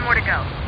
One more to go.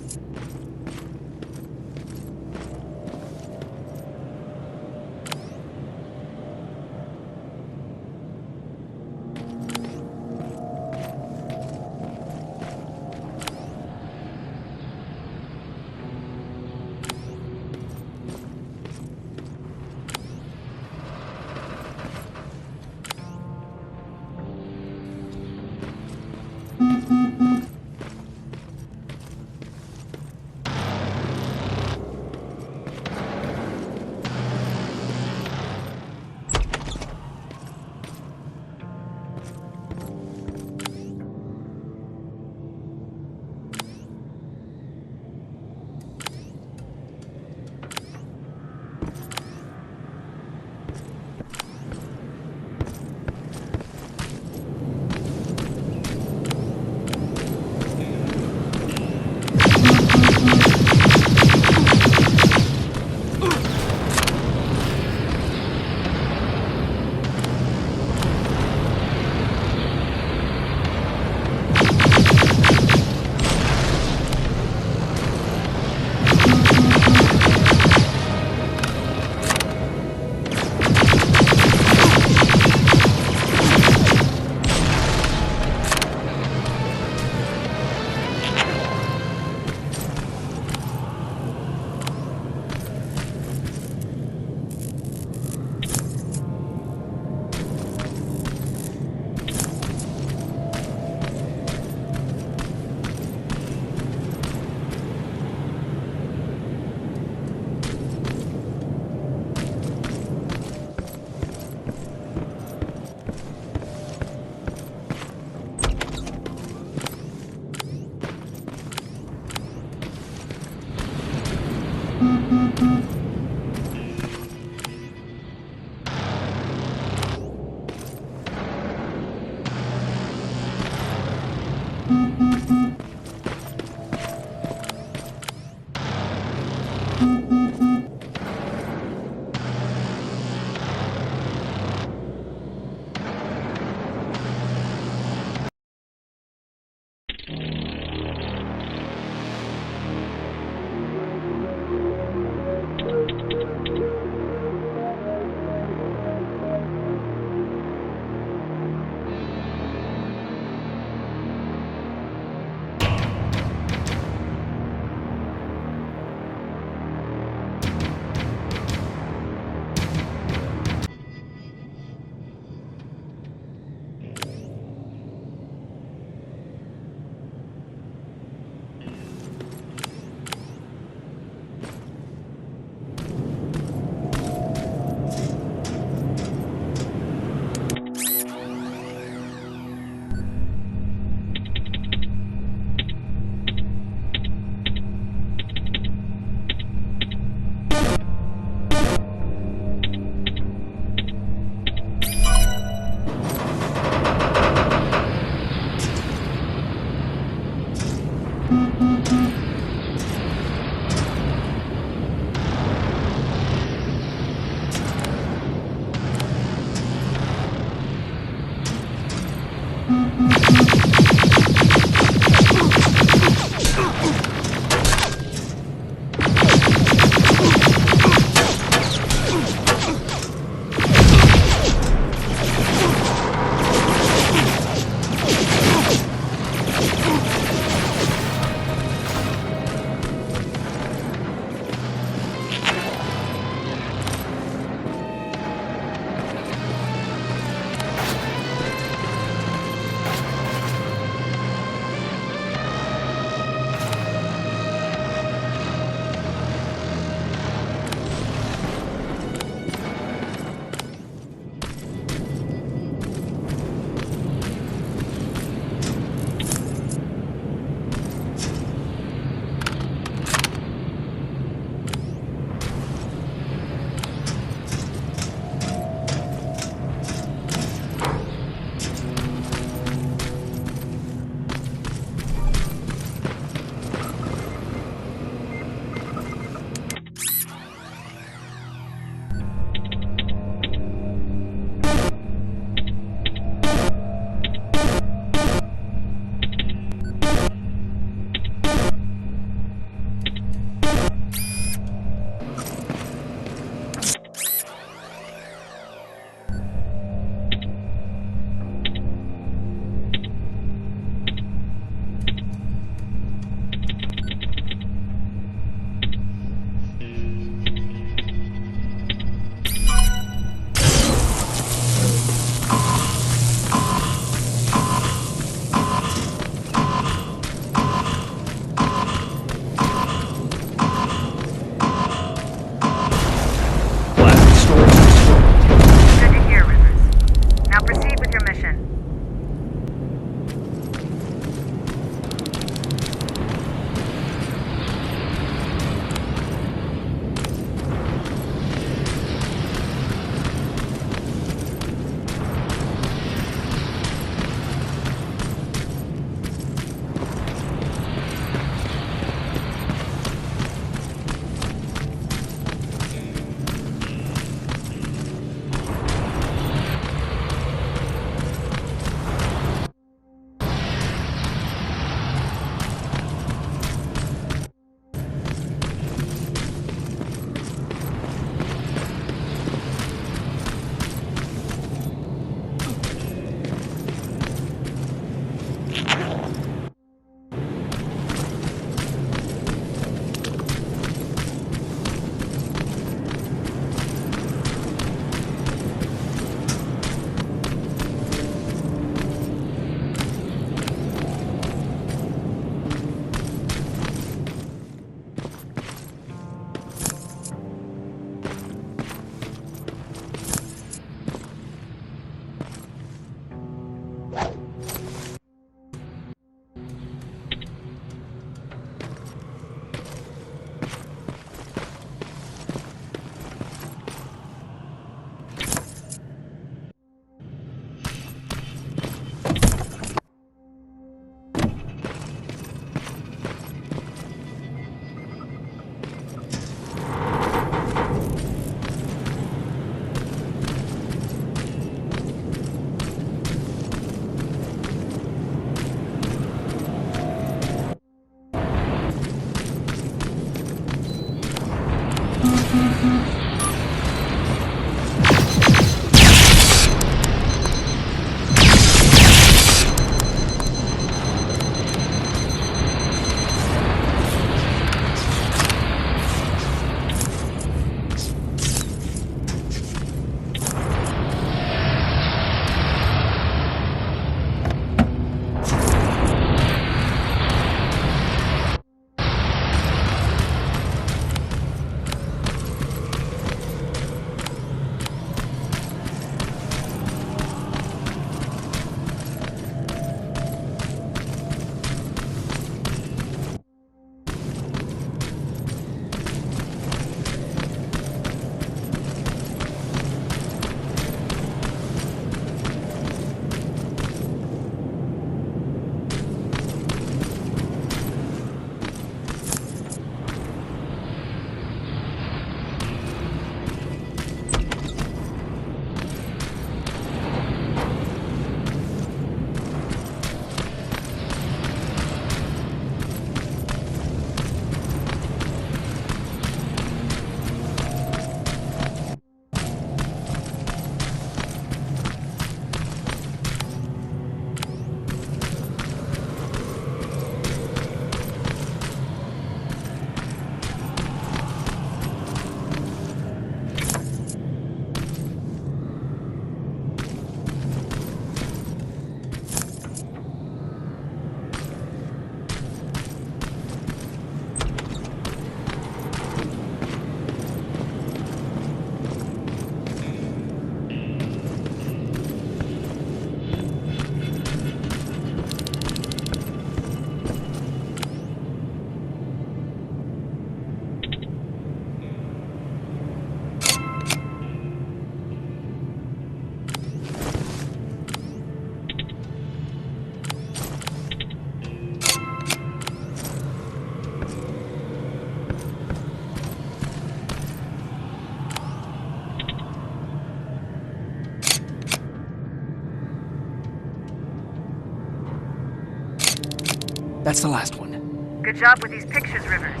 That's the last one. Good job with these pictures, Rivers.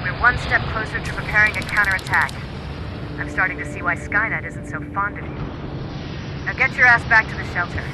We're one step closer to preparing a counterattack. I'm starting to see why Skynet isn't so fond of you. Now get your ass back to the shelter.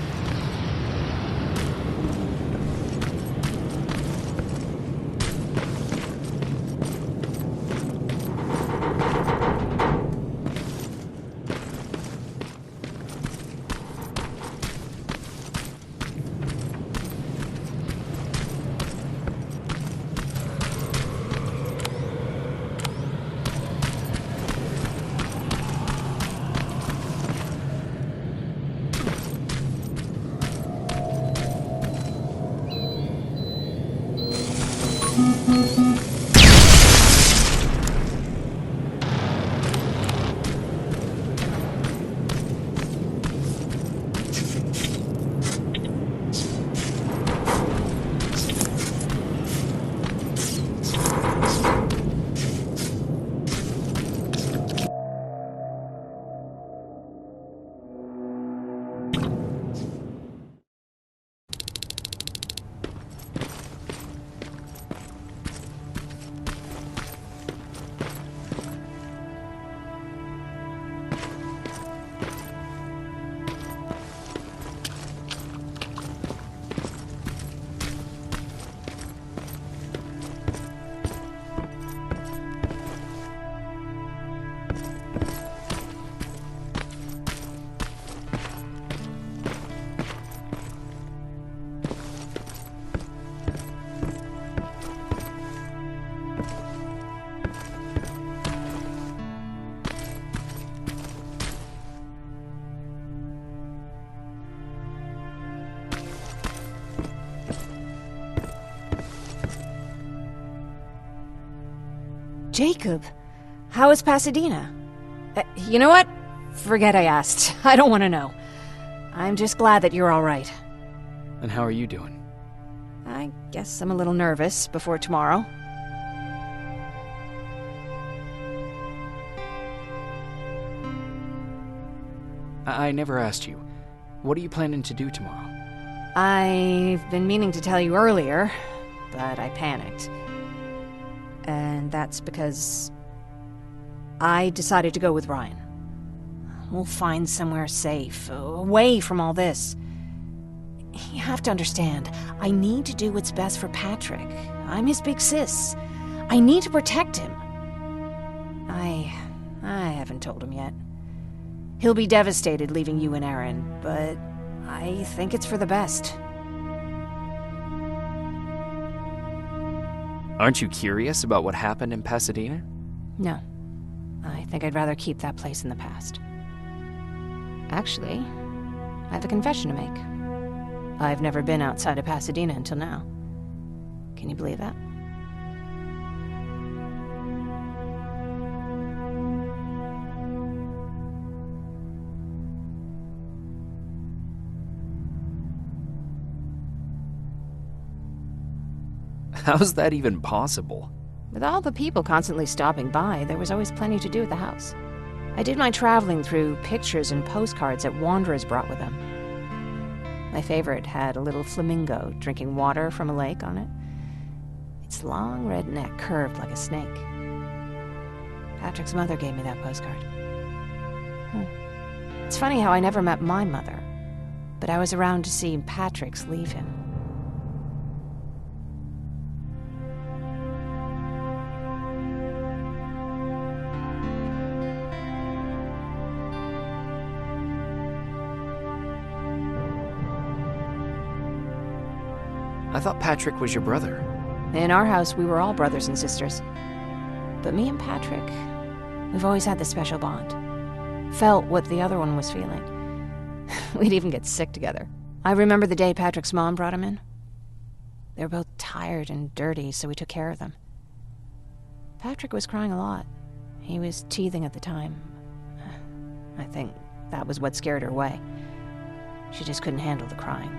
Jacob, how is Pasadena? You know what? Forget I asked. I don't want to know. I'm just glad that you're all right. And how are you doing? I guess I'm a little nervous before tomorrow. I never asked you. What are you planning to do tomorrow? I've been meaning to tell you earlier, but I panicked. And that's because... I decided to go with Ryan. We'll find somewhere safe, away from all this. You have to understand, I need to do what's best for Patrick. I'm his big sis. I need to protect him. I haven't told him yet. He'll be devastated leaving you and Aaron, but I think it's for the best. Aren't you curious about what happened in Pasadena? No. I think I'd rather keep that place in the past. Actually, I have a confession to make. I've never been outside of Pasadena until now. Can you believe that? How's that even possible? With all the people constantly stopping by, there was always plenty to do at the house. I did my traveling through pictures and postcards that wanderers brought with them. My favorite had a little flamingo drinking water from a lake on it. Its long red neck curved like a snake. Patrick's mother gave me that postcard. It's funny how I never met my mother, but I was around to see Patrick's leave him. I thought Patrick was your brother. In our house, we were all brothers and sisters. But me and Patrick, we've always had this special bond. Felt what the other one was feeling. We'd even get sick together. I remember the day Patrick's mom brought him in. They were both tired and dirty, so we took care of them. Patrick was crying a lot. He was teething at the time. I think that was what scared her away. She just couldn't handle the crying.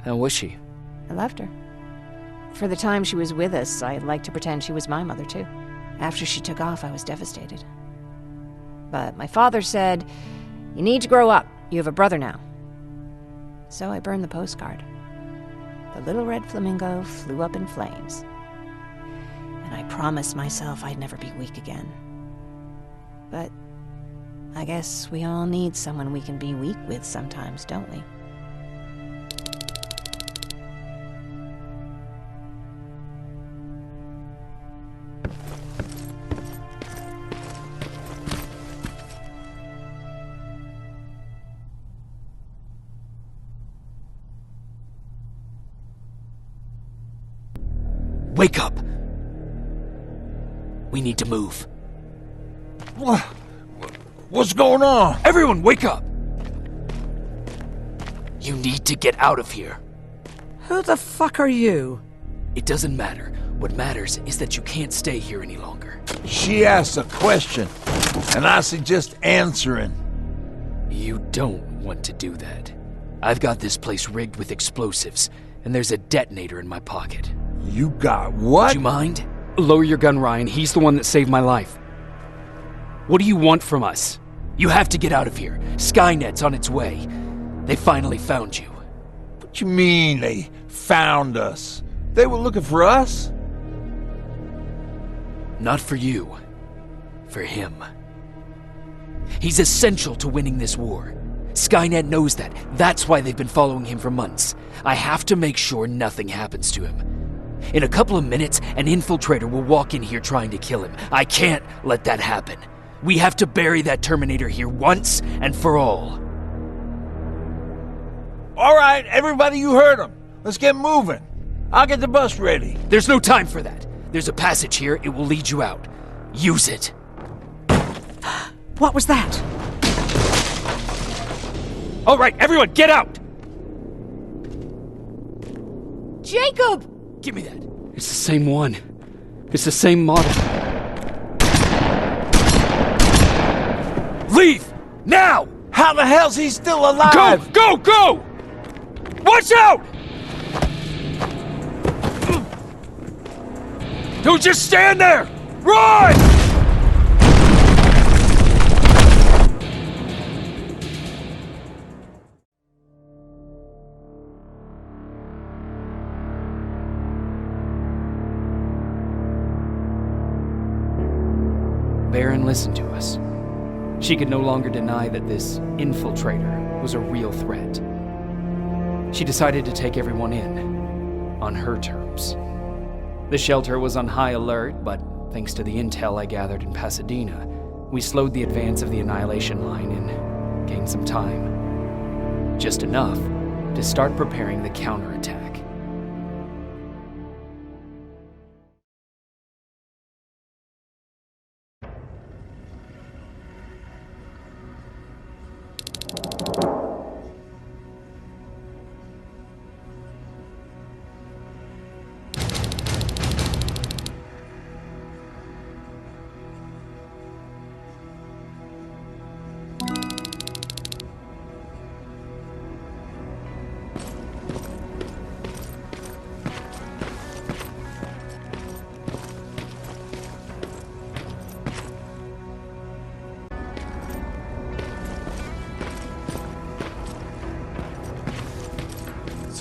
How was she? I loved her. For the time she was with us, I liked to pretend she was my mother, too. After she took off, I was devastated. But my father said, "You need to grow up. You have a brother now." So I burned the postcard. The little red flamingo flew up in flames. And I promised myself I'd never be weak again. But I guess we all need someone we can be weak with sometimes, don't we? Wake up! We need to move. What's going on? Everyone, wake up! You need to get out of here. Who the fuck are you? It doesn't matter. What matters is that you can't stay here any longer. She asked a question, and I suggest answering. You don't want to do that. I've got this place rigged with explosives, and there's a detonator in my pocket. You got what? Would you mind? Lower your gun, Ryan. He's the one that saved my life. What do you want from us? You have to get out of here. Skynet's on its way. They finally found you. What you mean they found us? They were looking for us? Not for you. For him. He's essential to winning this war. Skynet knows that. That's why they've been following him for months. I have to make sure nothing happens to him. In a couple of minutes, an infiltrator will walk in here trying to kill him. I can't let that happen. We have to bury that Terminator here once and for all. All right, everybody, you heard him. Let's get moving. I'll get the bus ready. There's no time for that. There's a passage here. It will lead you out. Use it. What was that? All right, everyone, get out! Jacob! Give me that. It's the same one. It's the same model. Leave! Now! How the hell's he still alive? Go! Go! Go! Watch out! Don't just stand there! Run! Baron listened to us. She could no longer deny that this infiltrator was a real threat. She decided to take everyone in, on her terms. The shelter was on high alert, but thanks to the intel I gathered in Pasadena, we slowed the advance of the Annihilation Line and gained some time. Just enough to start preparing the counterattack.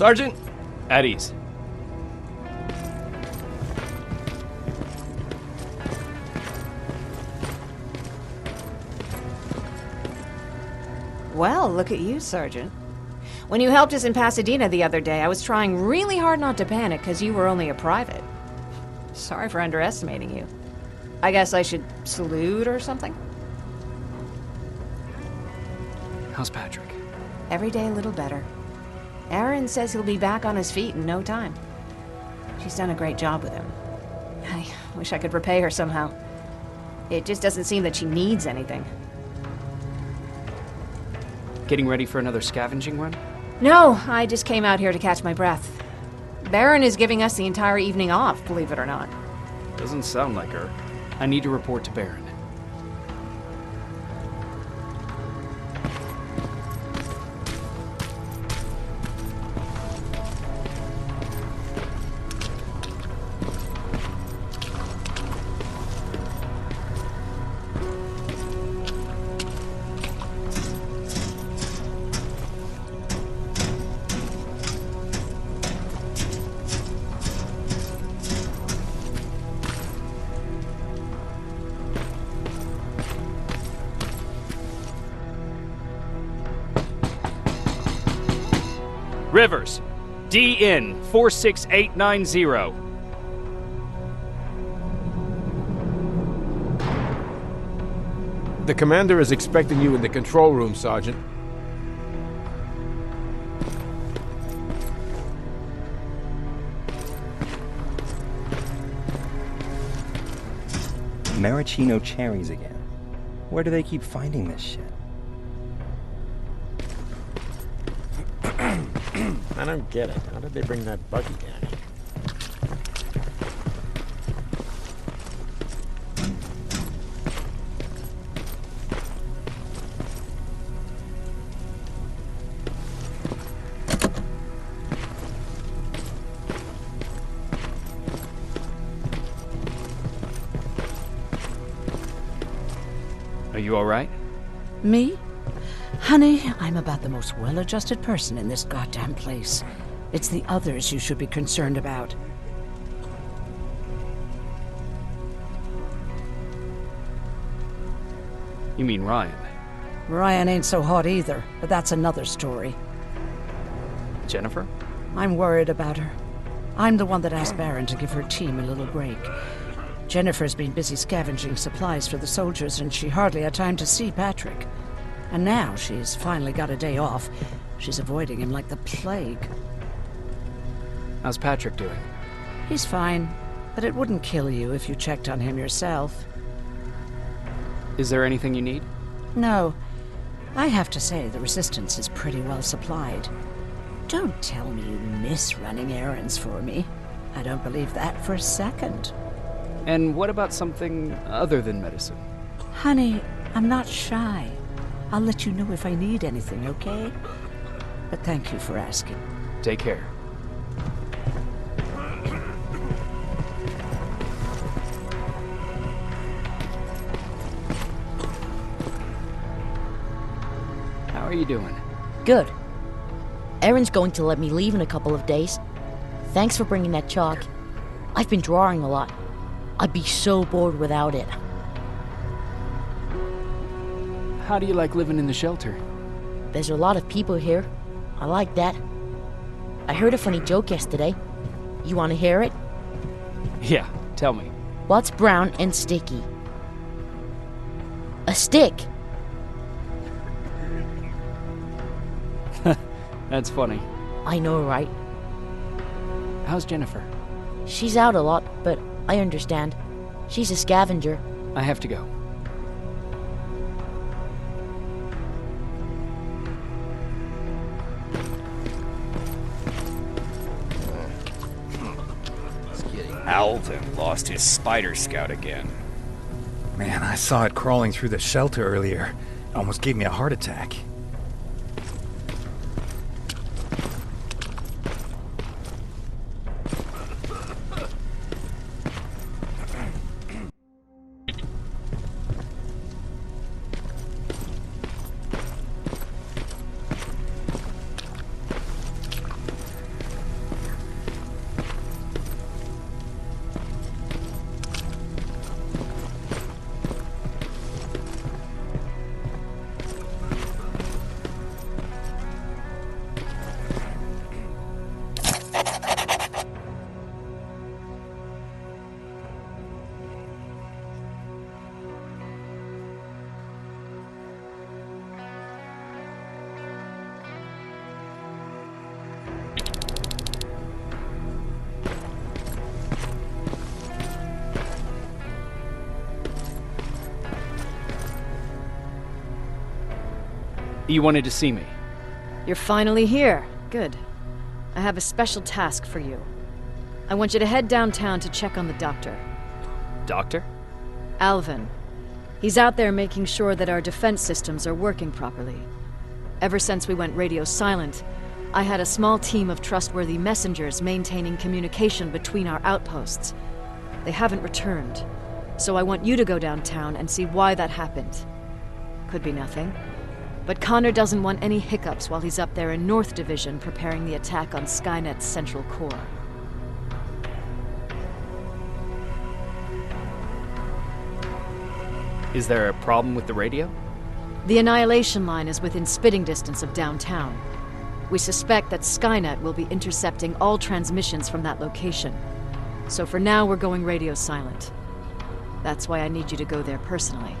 Sergeant? At ease. Well, look at you, Sergeant. When you helped us in Pasadena the other day, I was trying really hard not to panic because you were only a private. Sorry for underestimating you. I guess I should salute or something? How's Patrick? Every day a little better. Aaron says he'll be back on his feet in no time. She's done a great job with him. I wish I could repay her somehow. It just doesn't seem that she needs anything. Getting ready for another scavenging run? No, I just came out here to catch my breath. Baron is giving us the entire evening off, believe it or not. Doesn't sound like her. I need to report to Baron. Rivers, DN 46890. The commander is expecting you in the control room, Sergeant. Maraschino cherries again. Where do they keep finding this shit? I don't get it. How did they bring that buggy down here? Are you all right? Me? Honey, I'm about the most well-adjusted person in this goddamn place. It's the others you should be concerned about. You mean Ryan? Ryan ain't so hot either, but that's another story. Jennifer? I'm worried about her. I'm the one that asked Baron to give her team a little break. Jennifer's been busy scavenging supplies for the soldiers, and she hardly had time to see Patrick. And now she's finally got a day off. She's avoiding him like the plague. How's Patrick doing? He's fine, but it wouldn't kill you if you checked on him yourself. Is there anything you need? No. I have to say the Resistance is pretty well supplied. Don't tell me you miss running errands for me. I don't believe that for a second. And what about something other than medicine? Honey, I'm not shy. I'll let you know if I need anything, okay? But thank you for asking. Take care. How are you doing? Good. Erin's going to let me leave in a couple of days. Thanks for bringing that chalk. I've been drawing a lot. I'd be so bored without it. How do you like living in the shelter? There's a lot of people here. I like that. I heard a funny joke yesterday. You want to hear it? Yeah, tell me. What's brown and sticky? A stick. That's funny. I know, right? How's Jennifer? She's out a lot, but I understand. She's a scavenger. I have to go. Alvin lost his spider scout again. Man, I saw it crawling through the shelter earlier. It almost gave me a heart attack. You wanted to see me? You're finally here. Good. I have a special task for you. I want you to head downtown to check on the doctor. Doctor? Alvin. He's out there making sure that our defense systems are working properly. Ever since we went radio silent, I had a small team of trustworthy messengers maintaining communication between our outposts. They haven't returned, so I want you to go downtown and see why that happened. Could be nothing. But Connor doesn't want any hiccups while he's up there in North Division preparing the attack on Skynet's central core. Is there a problem with the radio? The Annihilation Line is within spitting distance of downtown. We suspect that Skynet will be intercepting all transmissions from that location. So for now, we're going radio silent. That's why I need you to go there personally.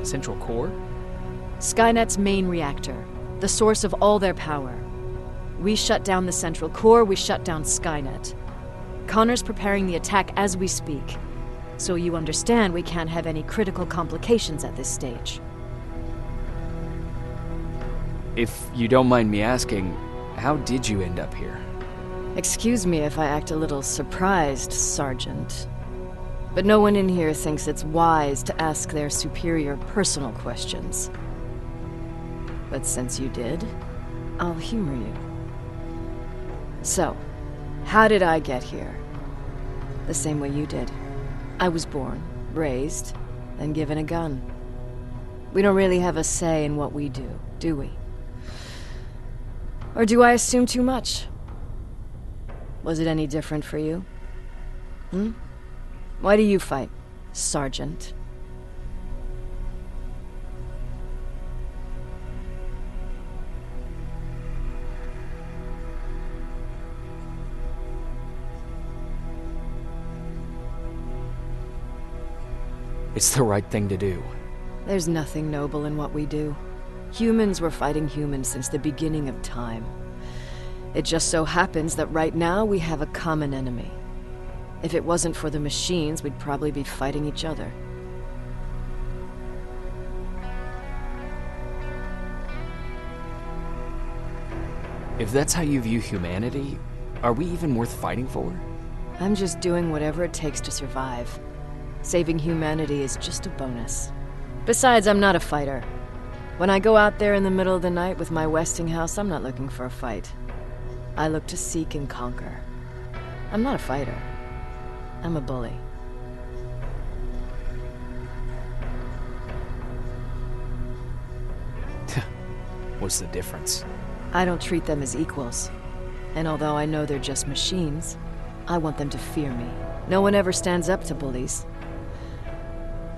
Central core? Skynet's main reactor, the source of all their power. We shut down the central core, we shut down Skynet. Connor's preparing the attack as we speak, so you understand we can't have any critical complications at this stage. If you don't mind me asking, how did you end up here? Excuse me if I act a little surprised, Sergeant. But no one in here thinks it's wise to ask their superior personal questions. But since you did, I'll humor you. So, how did I get here? The same way you did. I was born, raised, and given a gun. We don't really have a say in what we do we? Or do I assume too much? Was it any different for you? Why do you fight, Sergeant? It's the right thing to do. There's nothing noble in what we do. Humans were fighting humans since the beginning of time. It just so happens that right now we have a common enemy. If it wasn't for the machines, we'd probably be fighting each other. If that's how you view humanity, are we even worth fighting for? I'm just doing whatever it takes to survive. Saving humanity is just a bonus. Besides, I'm not a fighter. When I go out there in the middle of the night with my Westinghouse, I'm not looking for a fight. I look to seek and conquer. I'm not a fighter. I'm a bully. What's the difference? I don't treat them as equals. And although I know they're just machines, I want them to fear me. No one ever stands up to bullies.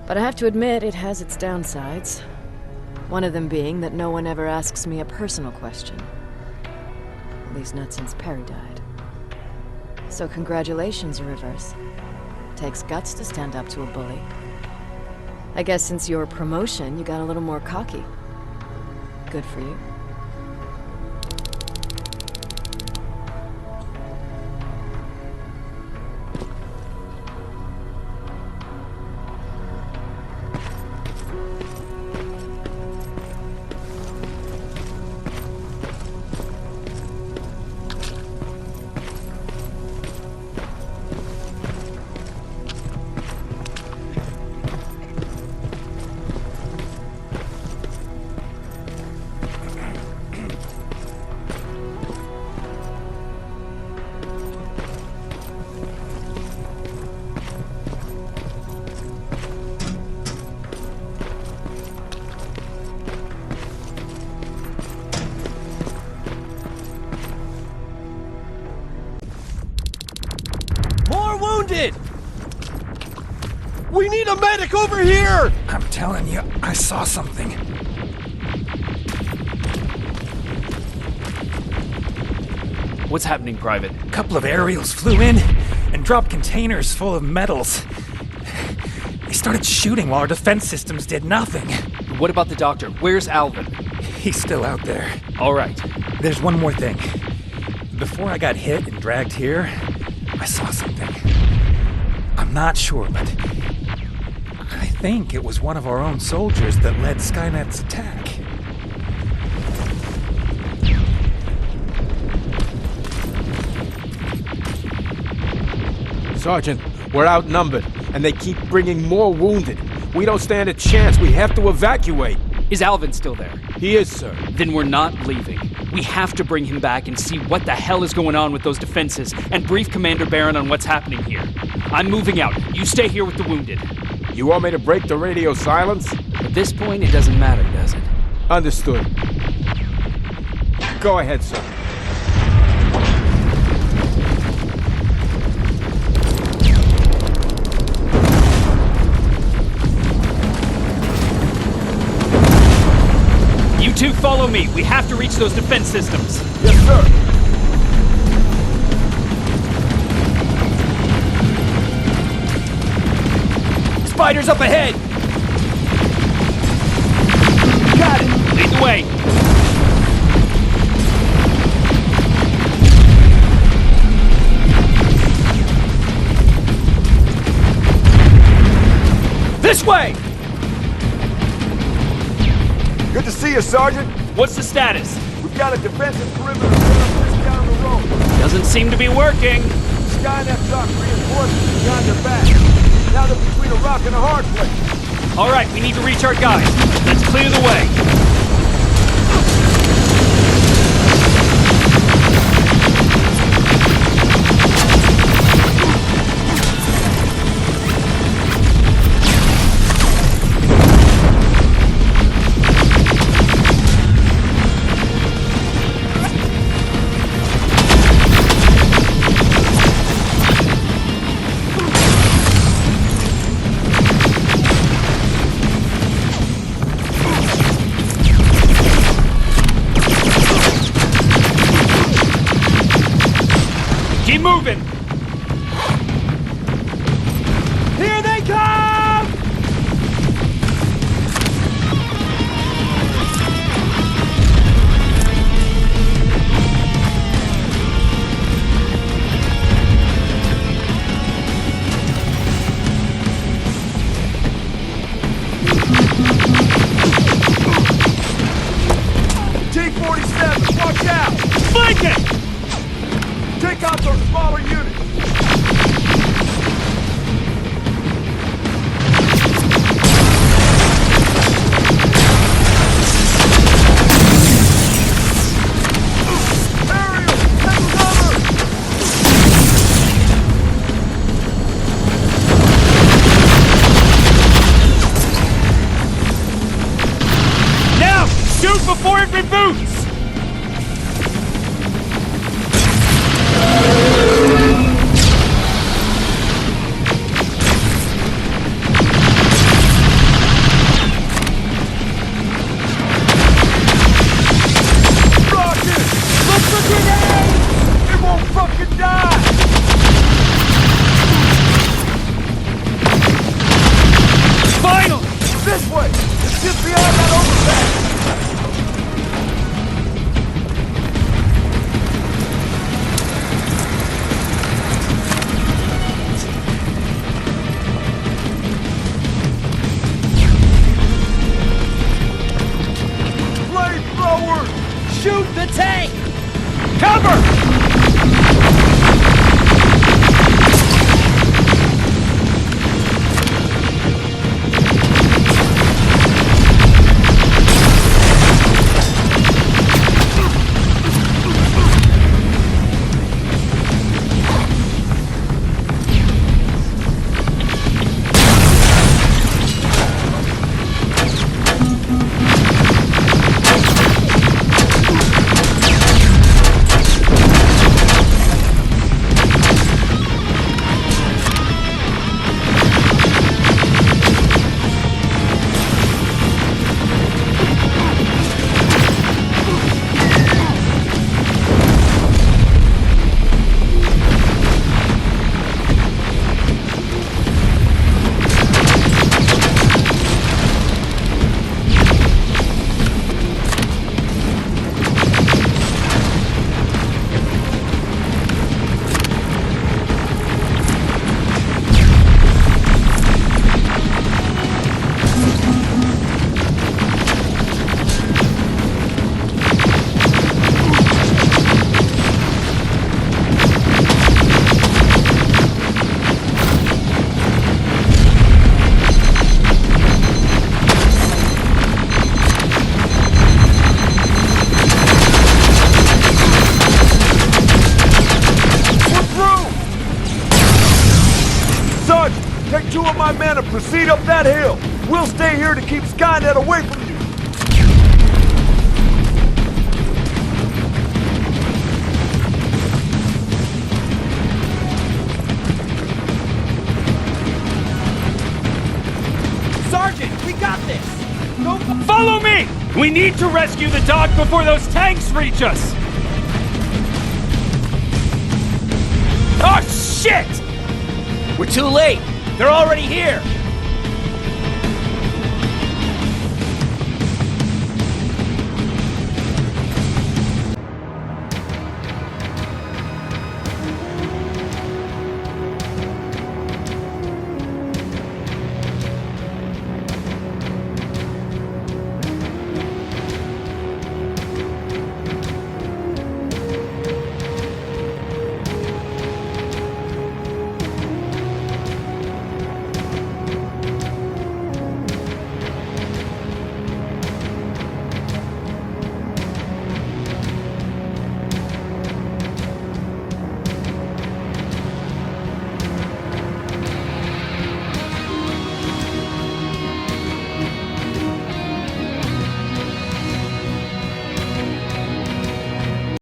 But I have to admit, it has its downsides. One of them being that no one ever asks me a personal question. At least not since Perry died. So congratulations, Rivers. Takes guts to stand up to a bully. I guess since your promotion, you got a little more cocky. Good for you. We need a medic over here! I'm telling you, I saw something. What's happening, Private? A couple of aerials flew in and dropped containers full of metals. They started shooting while our defense systems did nothing. What about the doctor? Where's Alvin? He's still out there. All right. There's one more thing. Before I got hit and dragged here, I saw something. I'm not sure, but I think it was one of our own soldiers that led Skynet's attack. Sergeant, we're outnumbered, and they keep bringing more wounded. We don't stand a chance. We have to evacuate. Is Alvin still there? He is, sir. Then we're not leaving. We have to bring him back and see what the hell is going on with those defenses and brief Commander Barron on what's happening here. I'm moving out. You stay here with the wounded. You want me to break the radio silence? At this point, it doesn't matter, does it? Understood. Go ahead, sir. You two follow me. We have to reach those defense systems. Yes, sir. Spiders up ahead! Got it! Lead the way! This way! Good to see you, Sergeant. What's the status? We've got a defensive perimeter set up just down the road. Doesn't seem to be working. Skynet dock reinforcements behind their back. Now they're between a rock and a hard place. All right, we need to reach our guys. Let's clear the way. Keep moving! Here they come! T-47, watch out! Flank it! Take out those smaller units! Aerial, take cover! Now! Shoot before it reboots! Shoot the tank! Cover! Take 2 of my men and proceed up that hill. We'll stay here to keep Skynet away from you. Sergeant, we got this. Follow me! We need to rescue the dog before those tanks reach us. Oh, shit! We're too late! They're already here!